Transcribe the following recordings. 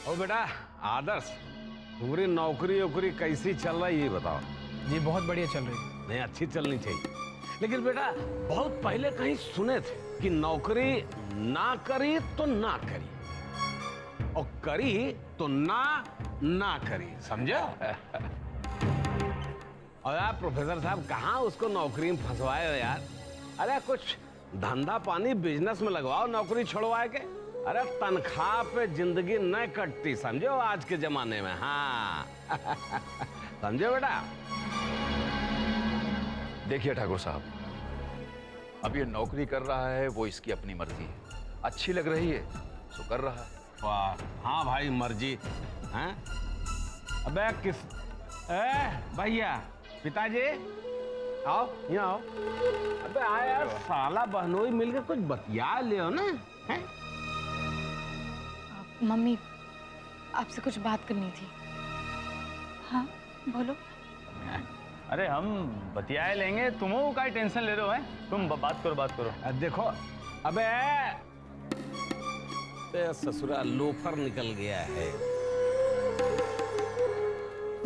ओ बेटा आदर्श, तुम्हारी नौकरी वोकरी कैसी चल रही है ये बताओ। जी बहुत बढ़िया चल रही है। नहीं, अच्छी चलनी चाहिए। लेकिन बेटा बहुत पहले कहीं सुने थे कि नौकरी ना करी तो ना करी, और करी तो ना करी, समझो। और यार प्रोफेसर साहब कहाँ उसको नौकरी में फंसवाए हो यार। अरे कुछ धंधा पानी बिजनेस में लगवाओ, नौकरी छोड़वाए के। अरे तनख्वाह पे जिंदगी न कटती, समझो आज के जमाने में। हाँ समझो बेटा। देखिए ठाकुर साहब, अब ये नौकरी कर रहा है वो इसकी अपनी मर्जी है, अच्छी लग रही है तो कर रहा है। वाह, हाँ भाई मर्जी। हैं? अबे किस भैया, पिताजी आओ, यहाँ आओ। अबे आ यार, साला बहनोई मिलकर कुछ बतिया लियो ना। हैं? मम्मी आपसे कुछ बात करनी थी। हाँ बोलो। अरे हम बतिया लेंगे, तुम का टेंशन ले रहे हो है? तुम बात करो। देखो अबे ससुरा लोफर निकल गया है।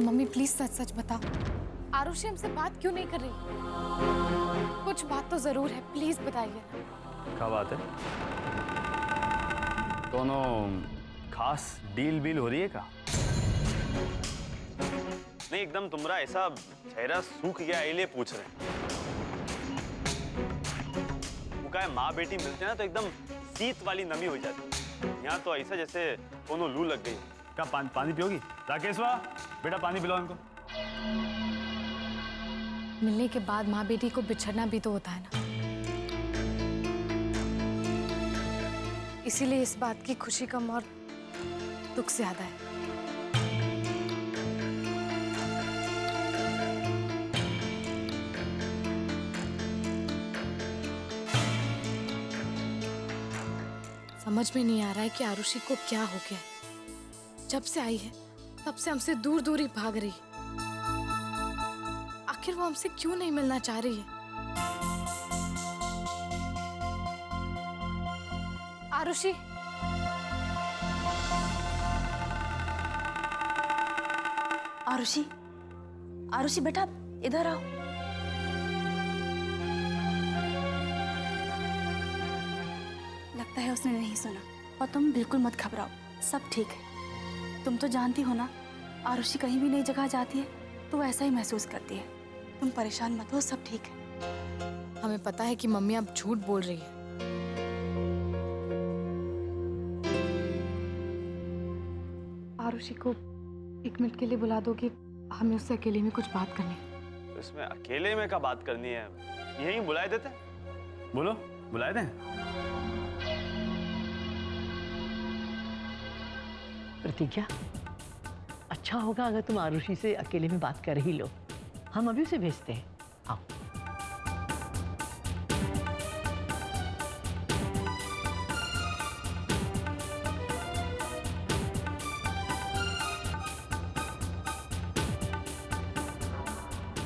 मम्मी प्लीज सच सच बताओ, आरुषि हमसे बात क्यों नहीं कर रही? कुछ बात तो जरूर है, प्लीज बताइए। क्या बात है? दोनों खास डील बील हो रही है क्या? नहीं, एकदम तुम्हारा ऐसा चेहरा सूख गया इसलिए पूछ रहे हैं। वो क्या है, माँ बेटी मिलते हैं ना तो एकदम शीत वाली नमी हो जाती है। यहाँ तो ऐसा जैसे दोनों लू लग गई। क्या पानी पियोगी? राकेशवा बेटा पानी पिलाओ इनको। मिलने के बाद माँ बेटी को बिछड़ना भी तो होता है ना, इसीलिए इस बात की खुशी कम और दुख ज्यादा है। समझ में नहीं आ रहा है कि आरुषि को क्या हो गया है। जब से आई है तब से हमसे दूर दूर ही भाग रही है। आखिर वो हमसे क्यों नहीं मिलना चाह रही है? आरुषि, आरुषि, आरुषि बेटा इधर आओ। लगता है उसने नहीं सुना। और तुम बिल्कुल मत घबराओ, सब ठीक है। तुम तो जानती हो ना, आरुषि कहीं भी नई जगह जाती है तो वो ऐसा ही महसूस करती है। तुम परेशान मत हो, सब ठीक है। हमें पता है कि मम्मी अब झूठ बोल रही है। आरुषि को 1 मिनट के लिए बुला दो कि हमें उससे अकेले में कुछ बात करनी है। तो इसमें अकेले में क्या बात करनी है? यहीं बुलाए देते। बोलो, बुलाए दें। प्रतिज्ञा, अच्छा होगा अगर तुम आरुषि से अकेले में बात कर ही लो। हम अभी उसे भेजते हैं। आओ।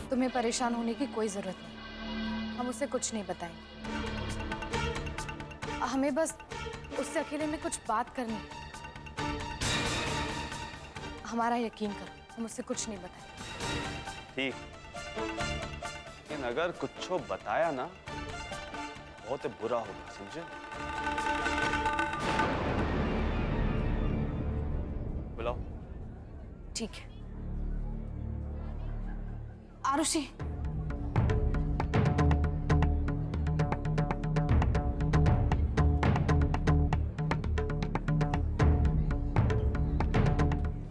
तुम्हें परेशान होने की कोई जरूरत नहीं, हम उसे कुछ नहीं बताएंगे। हमें बस उससे अकेले में कुछ बात करनी है। हमारा यकीन करो, हम उससे कुछ नहीं बताएंगे। ठीक, लेकिन अगर कुछ बताया ना बहुत बुरा होगा, समझे? बुलाओ। ठीक है। आरुषि,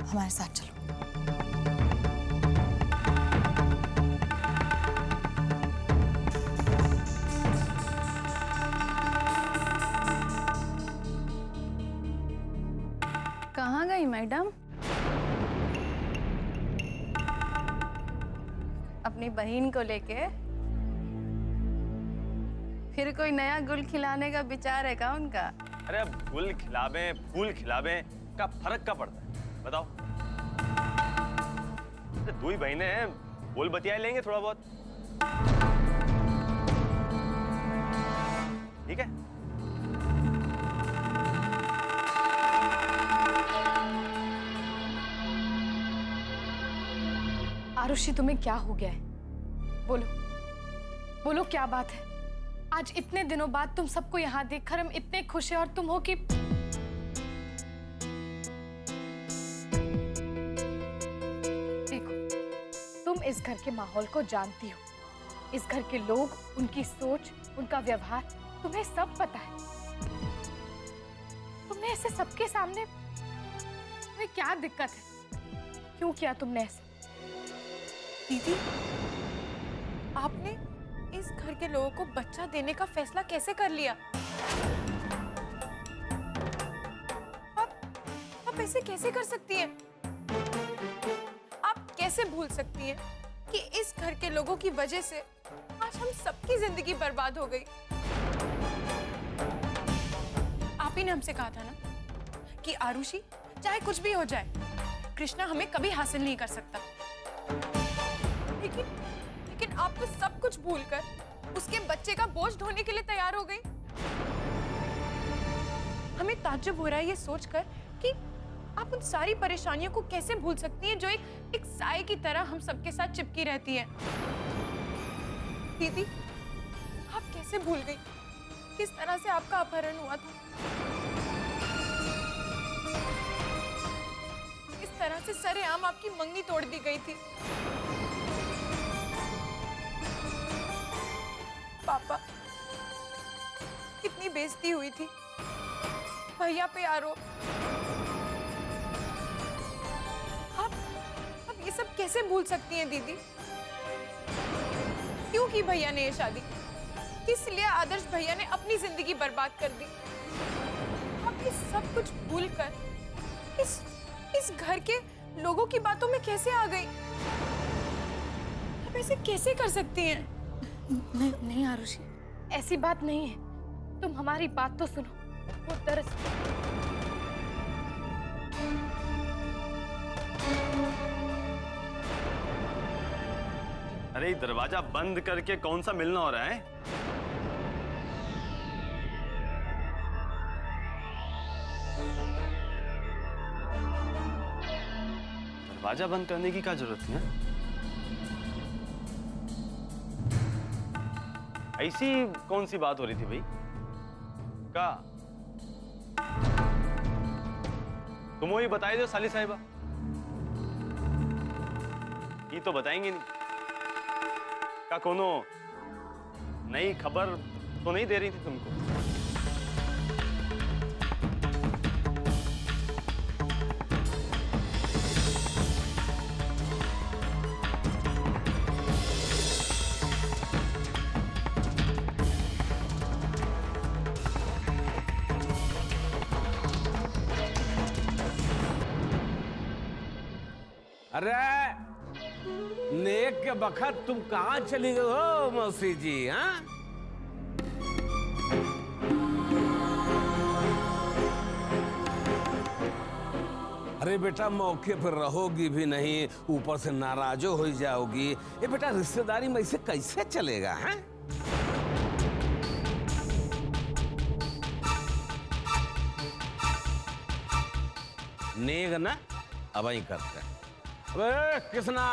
हमारे साथ चलो। कहाँ गई मैडम? अपनी बहन को लेके? फिर कोई नया गुल खिलाने का विचार है क्या उनका? अरे अब गुल खिलावे फूल खिलावे का फर्क क्या पड़ता है बताओ? दो ही बहने हैं, बोल बतिया लेंगे थोड़ा बहुत। ठीक है। आरुषि तुम्हें क्या हो गया है? बोलो बोलो, क्या बात है? आज इतने दिनों बाद तुम सबको यहाँ देखकर हम इतने खुश हैं और तुम हो कि देखो, तुम इस घर के माहौल को जानती हो, इस घर के लोग, उनकी सोच, उनका व्यवहार, तुम्हें सब पता है। तुमने ऐसे सबके सामने, तुम्हें क्या दिक्कत है? क्यों किया तुमने ऐसे? दीदी, आपने इस घर के लोगों को बच्चा देने का फैसला कैसे कर लिया? आप ऐसे कैसे कर सकती हैं? आप कैसे भूल सकती हैं कि इस घर के लोगों की वजह से आज हम सबकी जिंदगी बर्बाद हो गई? आप ही ने हमसे कहा था ना कि आरुषि चाहे कुछ भी हो जाए, कृष्णा हमें कभी हासिल नहीं कर सकता। लेकिन आप तो सब कुछ भूलकर उसके बच्चे का बोझ ढोने के लिए तैयार हो गई। हमें ताज्जुब हो रहा है ये सोचकर कि आप उन सारी परेशानियों को कैसे भूल सकती हैं जो एक साए की तरह हम सबके साथ चिपकी रहती हैं। दीदी, आप कैसे भूल गई किस तरह से आपका अपहरण हुआ था? किस तरह से सरेआम आपकी मंगनी तोड़ दी गई थी? पापा, कितनी बेइज्जती हुई थी, भैया पे आरोप। आप ये सब कैसे भूल सकती हैं दीदी? क्यों की भैया ने ये शादी? किस लिए आदर्श भैया ने अपनी जिंदगी बर्बाद कर दी? आप ये सब कुछ भूलकर इस घर के लोगों की बातों में कैसे आ गई? आप ऐसे कैसे कर सकती हैं? नहीं आरुषि, ऐसी बात नहीं है। तुम हमारी बात तो सुनो। वो दरअसल अरे दरवाजा बंद करके कौन सा मिलना हो रहा है? दरवाजा बंद करने की क्या जरूरत है? ऐसी कौन सी बात हो रही थी भाई? क्या तुम वही बताई दो साली साहिबा? ये तो बताएंगे नहीं। क्या कोनो नई खबर तो नहीं दे रही थी तुमको? अरे नेक के बखत तुम कहाँ चली गई हो मौसी जी? हाँ, अरे बेटा, मौके पर रहोगी भी नहीं, ऊपर से नाराजो हो जाओगी। ये बेटा रिश्तेदारी में इसे कैसे चलेगा? हैं? नेग ना अब ही करते हैं। अबे किसना,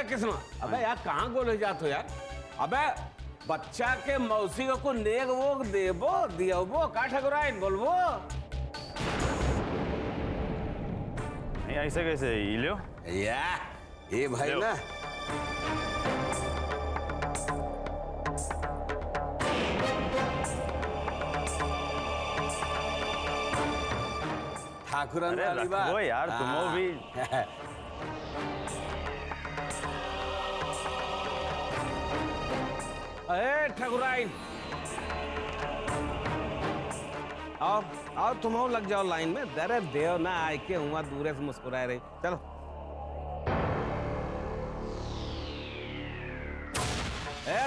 किसना, अबे यार कहाँ गोले जाते हो यार? अबे बच्चा के मौसी को नेग वो देबो दियोबो का ठगुराइन बोलबो? नहीं ऐसे कैसे ही लो या ये भाई ना ठाकुरन वाली बात। रखो यार तुमो भी। अरे ठकुराइन, आओ तुम लग जाओ लाइन में। दरे देव ना आए के हुआ दूरे से मुस्कुराए रही। चलो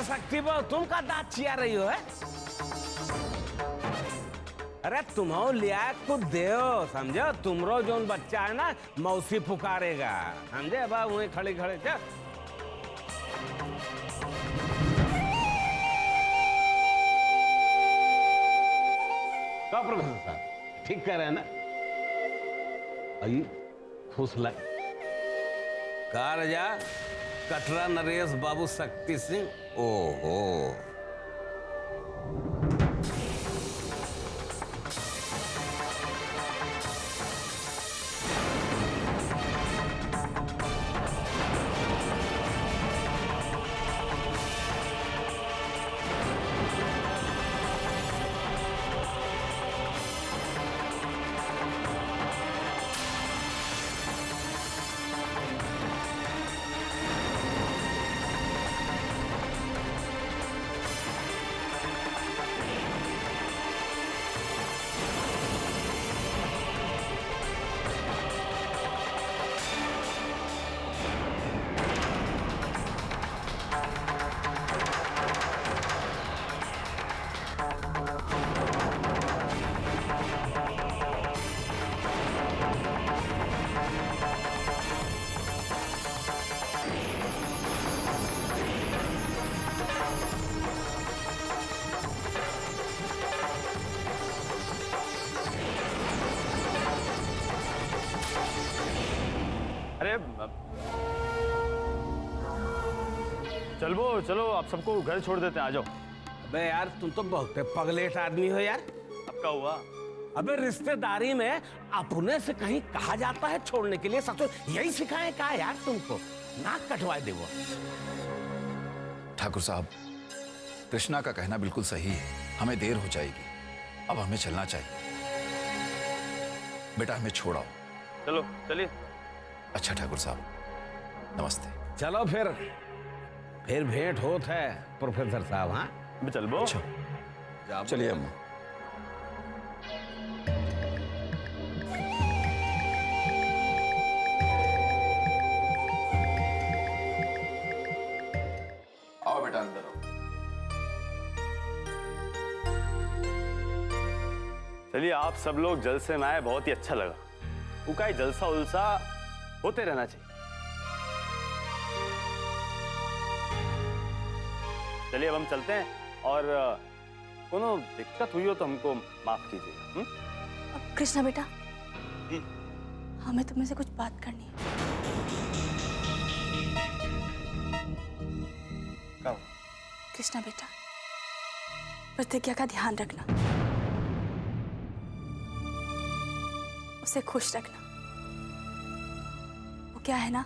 शक्ति बो, तुम का दांत चिया रही हो है? अरे तुम्हारा लिया कुछ देव समझो। तुमरो जो बच्चा है ना मौसी पुकारेगा, समझे? बा वहीं खड़े खड़े चल। प्रोफेसर साहब ठीक कह रहे हैं ना? आई फुस लग का रजा कटरा नरेश बाबू शक्ति सिंह। ओहो अरे चलो आप सबको घर छोड़ देते हैं, आ जाओ। अबे यार तुम तो बहुत पगलेट आदमी हो यार। अब क्या हुआ? अबे रिश्तेदारी में अपने से कहीं कहा जाता है छोड़ने के लिए? ससुर यही सिखाए का यार तुमको? नाक कटवा दे वो। ठाकुर साहब, कृष्णा का कहना बिल्कुल सही है, हमें देर हो जाएगी, अब हमें चलना चाहिए। बेटा हमें छोड़ाओ। चलो चलिए। अच्छा ठाकुर साहब, नमस्ते। चलो फिर भेंट होत है प्रोफेसर साहब। हाँ चल बो। चलिए अम्मा। आओ बेटा अंदर आओ। चलिए आप सब लोग जलसे में आए, बहुत ही अच्छा लगा। वो का जलसा उलसा होते रहना चाहिए। चलिए अब हम चलते हैं, और कोनो दिक्कत हुई हो तो हमको माफ कीजिएगा। अब कृष्णा बेटा, हमें तुमसे कुछ बात करनी है। क्या हुआ? कृष्णा बेटा, प्रतिज्ञा का ध्यान रखना, उसे खुश रखना। वो क्या है ना,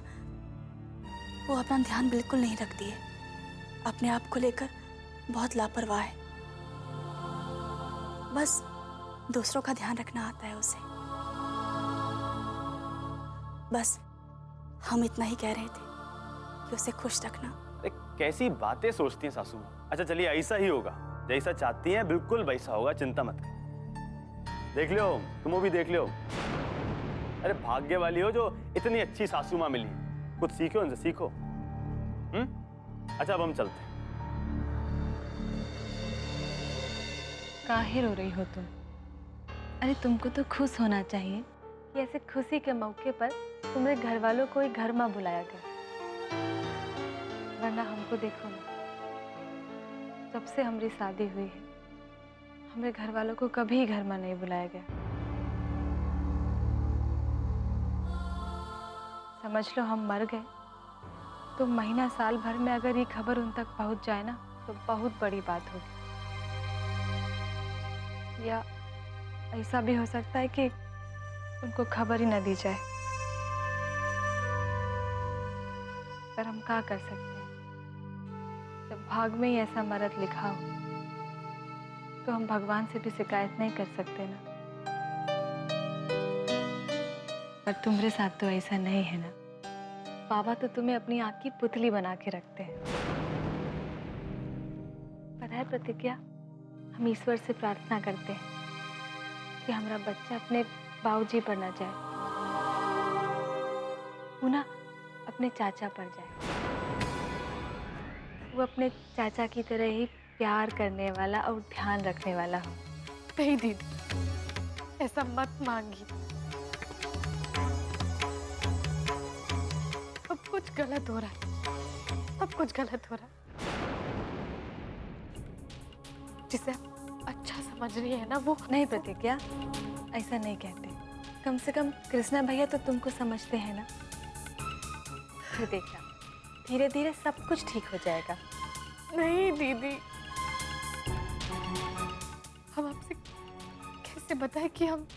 वो अपना ध्यान बिल्कुल नहीं रखती है, अपने आप को लेकर बहुत लापरवाह है। बस दूसरों का ध्यान रखना आता है उसे। बस हम इतना ही कह रहे थे कि उसे खुश रखना। कैसी बातें सोचती हैं सासू। अच्छा चलिए, ऐसा ही होगा, जैसा चाहती हैं बिल्कुल वैसा होगा, चिंता मत कर। देख लो, तुम भी देख लो। अरे भाग्य वाली हो जो इतनी अच्छी सासू माँ मिली। कुछ सीखो उनसे, सीखो। अच्छा अब हम चलते हैं। काहे रो रही हो तुम? अरे तुमको तो खुश होना चाहिए कि ऐसे खुशी के मौके पर तुम्हारे घर वालों को ही घर में बुलाया गया। वरना हमको देखो ना, जब से हमारी शादी हुई है हमारे घर वालों को कभी घर में नहीं बुलाया गया। समझ लो हम मर गए तो महीना साल भर में अगर ये खबर उन तक पहुंच जाए ना तो बहुत बड़ी बात होगी। या ऐसा भी हो सकता है कि उनको खबर ही न दी जाए। पर हम क्या कर सकते हैं, जब भाग में ही ऐसा मरद लिखा हो तो हम भगवान से भी शिकायत नहीं कर सकते ना। पर तुम्हारे साथ तो ऐसा नहीं है ना। बाबा तो तुम्हें अपनी आँख की पुतली बना के रखते हैं। पता है प्रतिज्ञा, हम ईश्वर से प्रार्थना करते हैं कि हमारा बच्चा अपने बाबूजी पर न जाए, वो ना अपने चाचा पर जाए। वो अपने चाचा की तरह ही प्यार करने वाला और ध्यान रखने वाला हो। नहीं दीदी, ऐसा मत मांगी। सब कुछ गलत हो रहा है, सब कुछ गलत हो रहा है। जिसे आप अच्छा समझ रही है ना वो नहीं प्रतिज्ञा, ऐसा नहीं कहते। कम से कम कृष्णा भैया तो तुमको समझते हैं ना। फिर देखना, धीरे धीरे सब कुछ ठीक हो जाएगा। नहीं दीदी, हम आपसे कैसे बताएं कि हम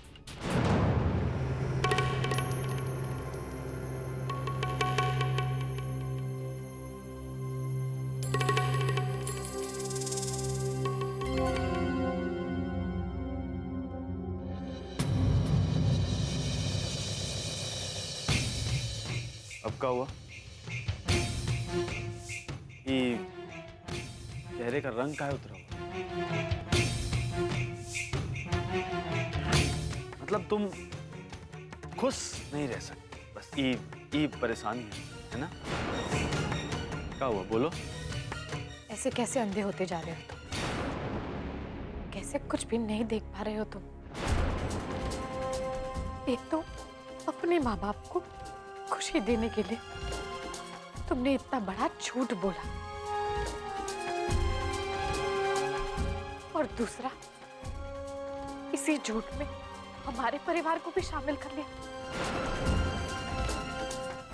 अब क्या हुआ? ये चेहरे का रंग काहे उतरा हुआ? मतलब तुम खुश नहीं रह सकते, बस ये परेशानी है ना? क्या हुआ बोलो? ऐसे कैसे अंधे होते जा रहे हो तुम? कैसे कुछ भी नहीं देख पा रहे हो तुम? एक तो अपने माँ बाप को खुशी देने के लिए तुमने इतना बड़ा झूठ बोला, और दूसरा इसी झूठ में हमारे परिवार को भी शामिल कर लिया।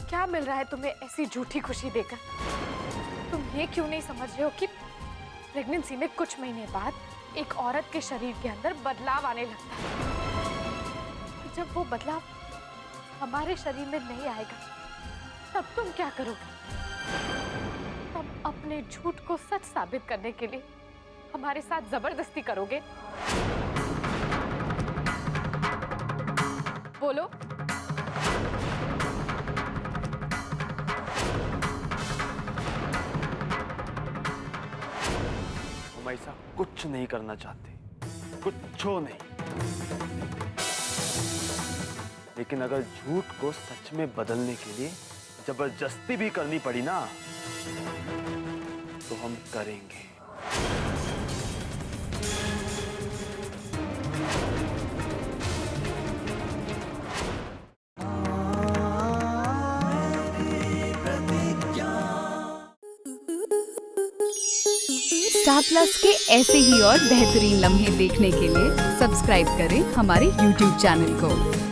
क्या मिल रहा है तुम्हें ऐसी झूठी खुशी देकर? तुम ये क्यों नहीं समझ रहे हो कि प्रेगनेंसी में कुछ महीने बाद एक औरत के शरीर के अंदर बदलाव आने लगता है। जब वो बदलाव हमारे शरीर में नहीं आएगा तब तुम क्या करोगे? तुम अपने झूठ को सच साबित करने के लिए हमारे साथ जबरदस्ती करोगे? बोलो। हम ऐसा कुछ नहीं करना चाहते, कुछो नहीं। लेकिन अगर झूठ को सच में बदलने के लिए जबरदस्ती भी करनी पड़ी ना, तो हम करेंगे। स्टार प्लस के ऐसे ही और बेहतरीन लम्हे देखने के लिए सब्सक्राइब करें हमारे YouTube चैनल को।